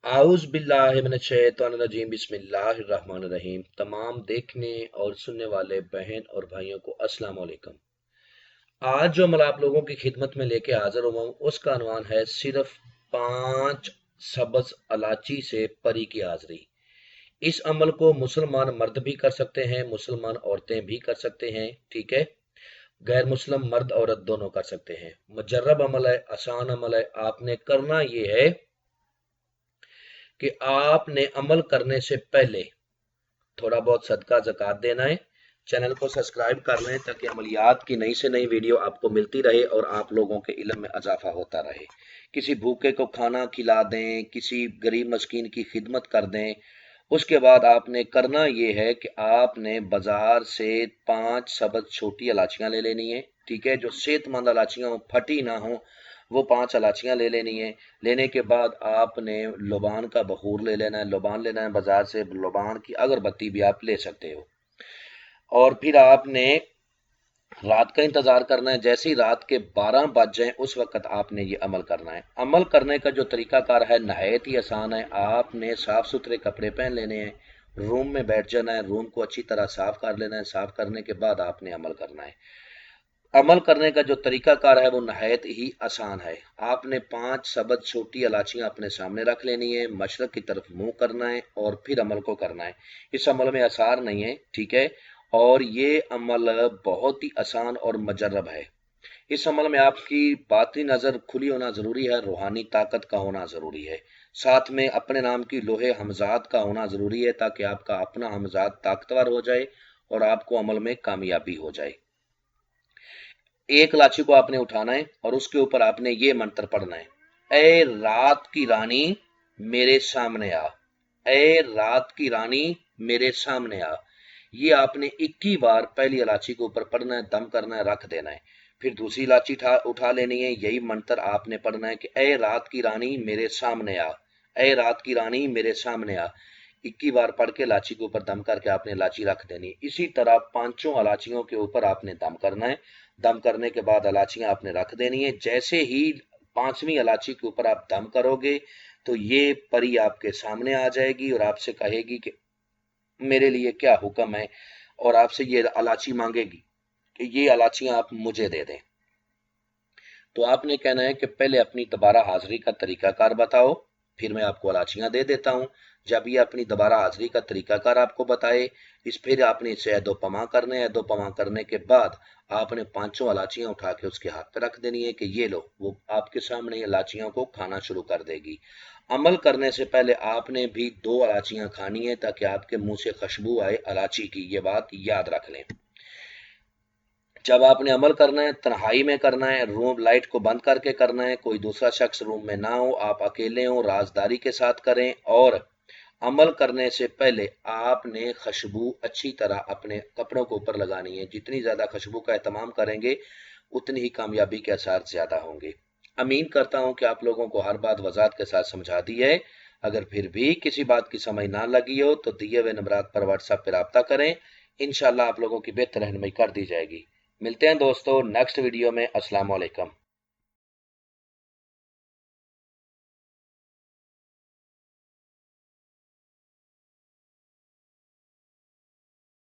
आउज़ बिल्लाहि मिनश्शैतानिर्रजीम बिस्मिल्लाहिर्रहमानिर्रहीम। तमाम देखने और सुनने वाले बहन और भाइयों को अस्सलाम वालेकुम। आज जो अमल आप लोगों की खिदमत में लेके हाजिर हुआ हूँ उसका अनवान है सिर्फ 5 सब्ज़ इलायची से परी की हाज़िरी। इस अमल को मुसलमान मर्द भी कर सकते हैं, मुसलमान औरतें भी कर सकते हैं, ठीक है। गैर मुस्लिम मर्द औरत दोनों कर सकते हैं। मुजर्रब अमल है, आसान अमल है। आपने करना ये है कि आपने अमल करने से पहले थोड़ा बहुत सदका ज़कात देना है। चैनल को सब्सक्राइब कर लें ताकि अमलियात की नई से नई वीडियो आपको मिलती रहे और आप लोगों के इल्म में इजाफा होता रहे। किसी भूखे को खाना खिला दें, किसी गरीब मस्कीन की खिदमत कर दें। उसके बाद आपने करना ये है कि आपने बाजार से 5 सब्ज़ छोटी इलायचियाँ ले लेनी है, ठीक है, जो सेहतमंद इलायचियाँ हों, फटी ना हो, वो 5 इलायचियाँ ले लेनी है। लेने के बाद आपने लुबान का बखूर ले लेना है, लुबान लेना है बाजार से, लुबान की अगरबत्ती भी आप ले सकते हो। और फिर आपने रात का इंतजार करना है। जैसे ही रात के 12 बज जाएं उस वक्त आपने ये अमल करना है। अमल करने का जो तरीकाकार है नहायत ही आसान है। आपने साफ सुथरे कपड़े पहन लेने हैं, रूम में बैठ जाना है, रूम को अच्छी तरह साफ कर लेना है। साफ करने के बाद आपने अमल करना है। अमल करने का जो तरीकाकार है वो नहायत ही आसान है। आपने 5 सब्ज़ छोटी इलायचियाँ अपने सामने रख लेनी है, मशरक की तरफ मुंह करना है और फिर अमल को करना है। इस अमल में आसार नहीं है, ठीक है। और ये अमल बहुत ही आसान और मुजर्रब है। इस अमल में आपकी बातनी नज़र खुली होना ज़रूरी है, रूहानी ताकत का होना ज़रूरी है। साथ में अपने नाम की लोहे हमजाद का होना ज़रूरी है ताकि आपका अपना हमजाद ताकतवर हो जाए और आपको अमल में कामयाबी हो जाए। एक लाची को आपने उठाना है और उसके ऊपर आपने ये मंत्र पढ़ना है। ए रात की रानी मेरे सामने आ, ए रात की रानी मेरे सामने आ। ये आपने 21 बार पहली इलायची के ऊपर पढ़ना है, दम करना है, रख देना है। फिर दूसरी इलायची उठा लेनी है, यही मंत्र आपने पढ़ना है कि ए रात की रानी मेरे सामने आ, ए रात की रानी मेरे सामने आ। 21 बार पढ़ के इलायची के ऊपर दम करके आपने इलायची रख देनी है। इसी तरह पांचों इलायचियों के ऊपर आपने दम करना है। दम करने के बाद इलायचियां आपने रख देनी है। जैसे ही 5वीं इलायची के ऊपर आप दम करोगे तो ये परी आपके सामने आ जाएगी और आपसे कहेगी कि मेरे लिए क्या हुक्म है, और आपसे ये इलायची मांगेगी कि ये इलायचियां आप मुझे दे दें। तो आपने कहना है कि पहले अपनी दोबारा हाजिरी का तरीकाकार बताओ, फिर मैं आपको इलायचियां दे देता हूं। जब ये अपनी दोबारा हाजिरी का तरीकाकार आपको बताए, फिर आपने इसे अदोपमा करने हैं। अदोपमा करने के बाद आपने पांचों इलायचियां उठा के उसके हाथ पे रख देनी है कि ये लो। वो आपके सामने इलायचियों को खाना शुरू कर देगी। अमल करने से पहले आपने भी 2 इलायचियां खानी है ताकि आपके मुंह से खुशबू आए इलायची की। ये बात याद रख लें। जब आपने अमल करना है तन्हाई में करना है, रूम लाइट को बंद करके करना है, कोई दूसरा शख्स रूम में ना हो, आप अकेले हो, राजदारी के साथ करें। और अमल करने से पहले आपने खुशबू अच्छी तरह अपने कपड़ों के ऊपर लगानी है। जितनी ज़्यादा खुशबू का एहतमाम करेंगे उतनी ही कामयाबी के आसार ज़्यादा होंगे। उम्मीद करता हूं कि आप लोगों को हर बात वजाहत के साथ समझा दी है। अगर फिर भी किसी बात की समझ ना लगी हो तो दिए हुए नंबरात पर व्हाट्सएप पर रब्ता करें। इंशाल्लाह आप लोगों की बेहतर रहनुमाई कर दी जाएगी। मिलते हैं दोस्तों नेक्स्ट वीडियो में। अस्सलाम वालेकुम।